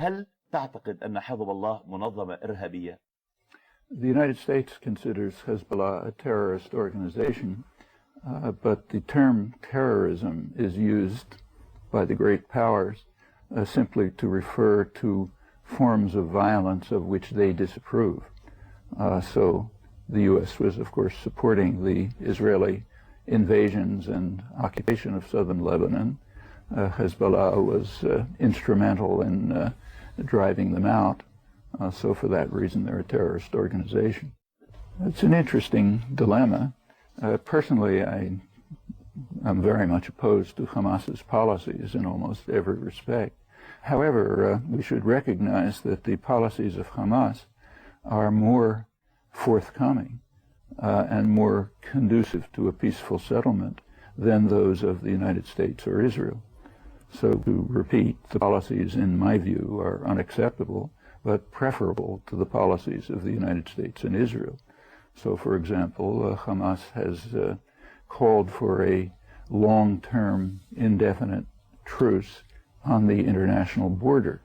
هل تعتقد أن حزب الله منظمة إرهابية؟ The United States considers Hezbollah a terrorist organization, but the term terrorism is used by the great powers simply to refer to forms of violence of which they disapprove. So the U.S. was, of course, supporting the Israeli invasions and occupation of southern Lebanon. Hezbollah was instrumental in driving them out. So for that reason, they're a terrorist organization. It's an interesting dilemma. Personally, I'm very much opposed to Hamas's policies in almost every respect. However, we should recognize that the policies of Hamas are more forthcoming and more conducive to a peaceful settlement than those of the United States or Israel. So to repeat, the policies, in my view, are unacceptable, but preferable to the policies of the United States and Israel. So, for example, Hamas has called for a long-term, indefinite truce on the international border.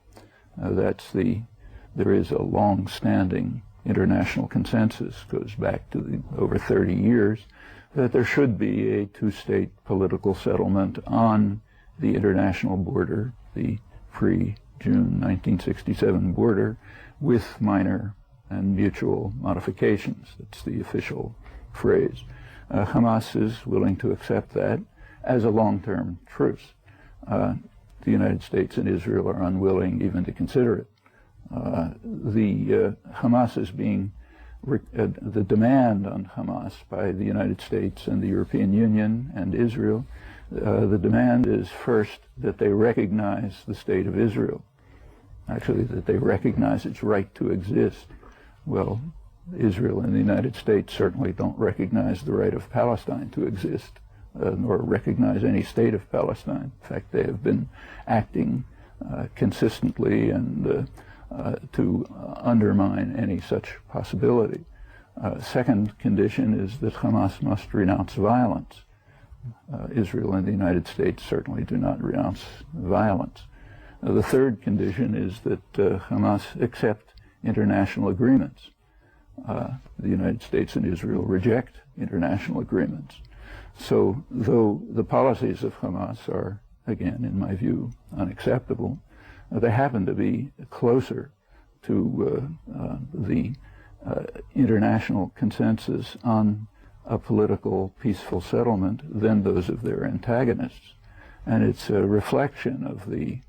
There is a long-standing international consensus, goes back to over 30 years, that there should be a two-state political settlement on the international border, the pre-June 1967 border, with minor and mutual modifications. That's the official phrase. Hamas is willing to accept that as a long-term truce. The United States and Israel are unwilling even to consider it. Hamas is being, the demand on Hamas by the United States and the European Union and Israel, the demand is first that they recognize the state of Israel. Actually, that they recognize its right to exist. Well, Israel and the United States certainly don't recognize the right of Palestine to exist, nor recognize any state of Palestine. In fact, they have been acting consistently and to undermine any such possibility. Second condition is that Hamas must renounce violence. Israel and the United States certainly do not renounce violence. The third condition is that Hamas accept international agreements. The United States and Israel reject international agreements. So though the policies of Hamas are, again, in my view, unacceptable, they happen to be closer to the international consensus on a political peaceful settlement than those of their antagonists. And it's a reflection of the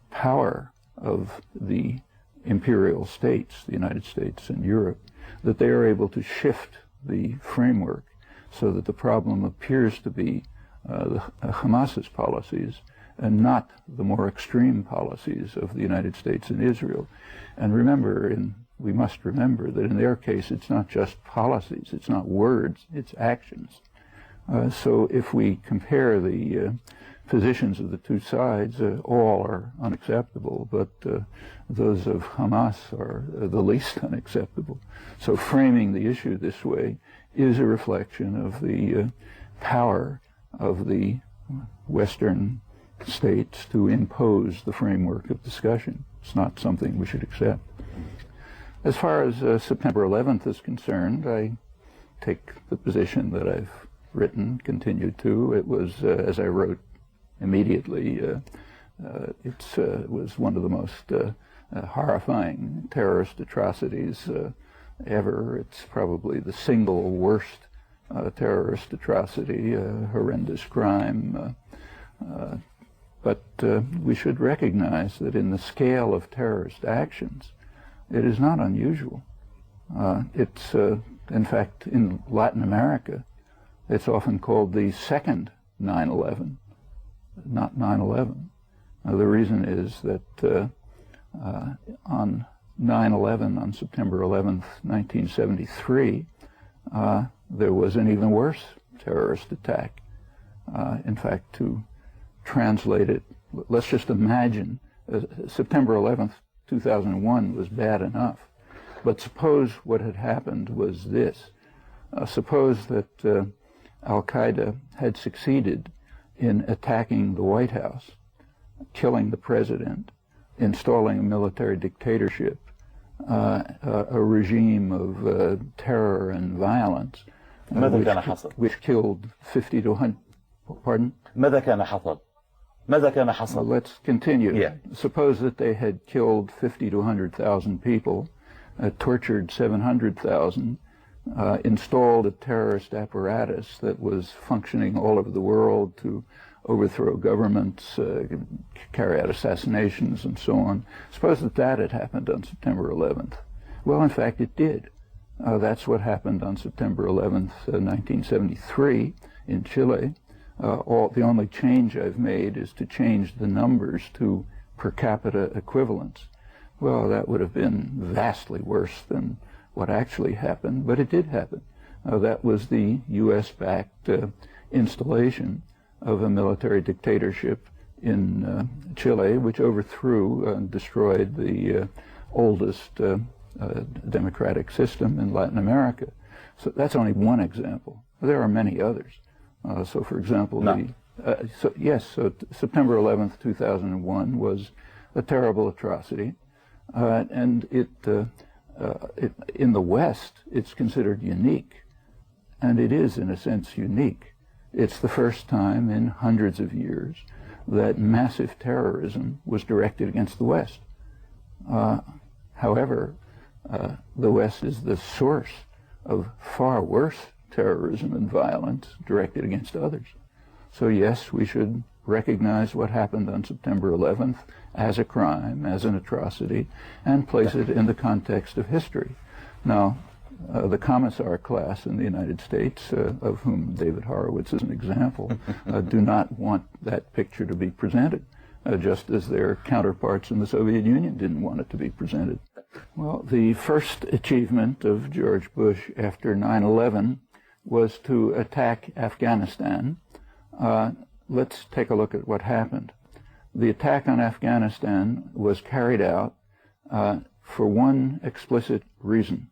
power of the imperial states, the United States and Europe, that they are able to shift the framework so that the problem appears to be Hamas's policies and not the more extreme policies of the United States and Israel. And remember, we must remember that in their case, it's not just policies, it's not words, it's actions. So if we compare the positions of the two sides, all are unacceptable, but those of Hamas are the least unacceptable. So framing the issue this way is a reflection of the power of the Western states to impose the framework of discussion. It's not something we should accept. As far as September 11th is concerned, I take the position that I've written, continued to. It was, as I wrote immediately, it was one of the most horrifying terrorist atrocities ever. It's probably the single worst terrorist atrocity, horrendous crime. But we should recognize that in the scale of terrorist actions, it is not unusual. It's, in fact, in Latin America, it's often called the second 9/11, not 9/11. The reason is that on 9/11, on September 11th, 1973, there was an even worse terrorist attack. In fact, to translate it, let's just imagine September 11th, 2001 was bad enough. But suppose what had happened was this. Suppose that Al-Qaeda had succeeded in attacking the White House, killing the president, installing a military dictatorship, a regime of terror and violence, which killed 50 to 100. Pardon? ماذا كان حصل؟ ماذا كان حصل؟ Well, let's continue. Yeah. Suppose that they had killed 50 to 100,000 people, tortured 700,000, installed a terrorist apparatus that was functioning all over the world to overthrow governments, carry out assassinations, and so on. Suppose that that had happened on September 11th. Well, in fact, it did. That's what happened on September 11th, 1973 in Chile. The only change I've made is to change the numbers to per capita equivalents. Well, that would have been vastly worse than what actually happened, but it did happen. That was the U.S.-backed installation of a military dictatorship in Chile, which overthrew and destroyed the oldest democratic system in Latin America. So that's only one example. There are many others. So, for example, September 11th, 2001 was a terrible atrocity, and in the West, it's considered unique, and it is, in a sense, unique. It's the first time in hundreds of years that massive terrorism was directed against the West. However, the West is the source of far worse terrorism and violence directed against others. So yes, we should recognize what happened on September 11th as a crime, as an atrocity, and place it in the context of history. Now, the commissar class in the United States, of whom David Horowitz is an example, do not want that picture to be presented, just as their counterparts in the Soviet Union didn't want it to be presented. Well, the first achievement of George Bush after 9/11 was to attack Afghanistan. Let's take a look at what happened. The attack on Afghanistan was carried out for one explicit reason,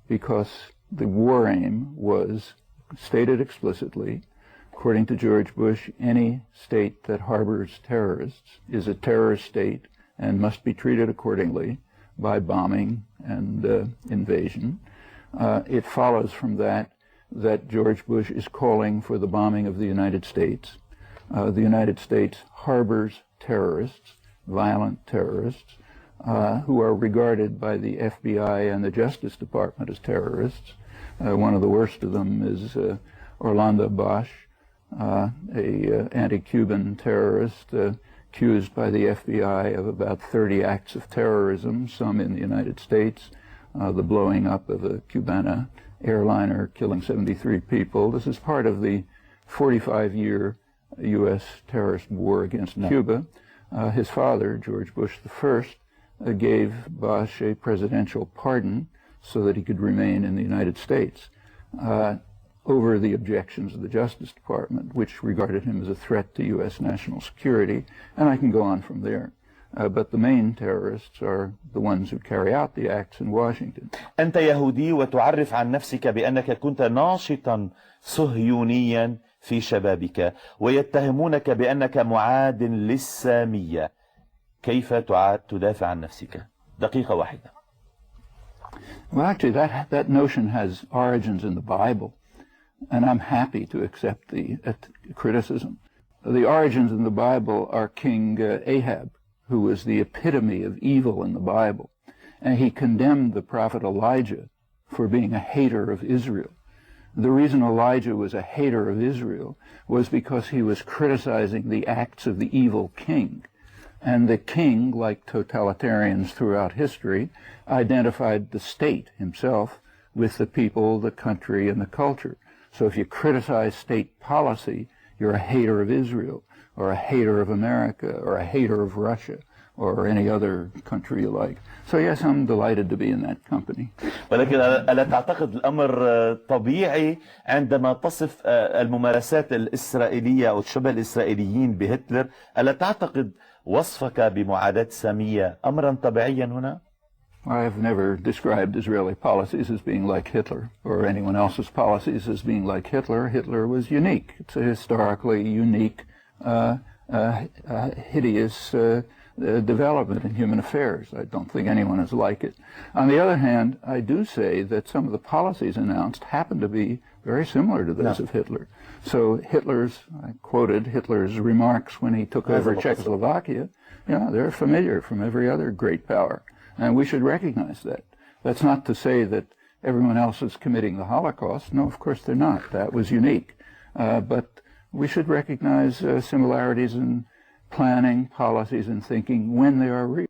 because the war aim was stated explicitly. According to George Bush, any state that harbors terrorists is a terrorist state and must be treated accordingly by bombing and invasion. It follows from that George Bush is calling for the bombing of the United States. The United States harbors terrorists, violent terrorists, who are regarded by the FBI and the Justice Department as terrorists. One of the worst of them is Orlando Bosch, a anti-Cuban terrorist accused by the FBI of about 30 acts of terrorism, some in the United States, the blowing up of a Cubana airliner, killing 73 people. This is part of the 45-year U.S. terrorist war against Cuba. His father, George Bush I, gave Bosch a presidential pardon so that he could remain in the United States over the objections of the Justice Department, which regarded him as a threat to U.S. national security, and I can go on from there. But the main terrorists are the ones who carry out the acts in Washington. أنت يهودي وتعرف عن نفسك بأنك كنت ناشطا صهيونيا في شبابك ويتهمونك بأنك معاد للسامية. كيف تدافع عن نفسك؟ دقيقة واحدة. Well, actually, that notion has origins in the Bible, and I'm happy to accept the criticism. The origins in the Bible are King Ahab, who was the epitome of evil in the Bible, and he condemned the prophet Elijah for being a hater of Israel. The reason Elijah was a hater of Israel was because he was criticizing the acts of the evil king. And the king, like totalitarians throughout history, identified the state himself with the people, the country, and the culture. So if you criticize state policy, you're a hater of Israel, or a hater of America, or a hater of Russia, or any other country you like. So yes, I'm delighted to be in that company. ولكن ألا تعتقد الأمر طبيعي عندما تصف الممارسات الإسرائيلية أو الشبه الإسرائيليين بهتلر؟ ألا تعتقد وصفك بمعاداة سامية أمرا طبيعيا هنا؟ I have never described Israeli policies as being like Hitler, or anyone else's policies as being like Hitler. Hitler was unique. It's a historically unique, hideous development in human affairs. I don't think anyone is like it. On the other hand, I do say that some of the policies announced happen to be very similar to those of Hitler. So I quoted Hitler's remarks when he took over Czechoslovakia. Yeah, they're familiar from every other great power, and we should recognize that. That's not to say that everyone else is committing the Holocaust. No, of course they're not. That was unique. But we should recognize similarities in planning, policies, and thinking when they are real.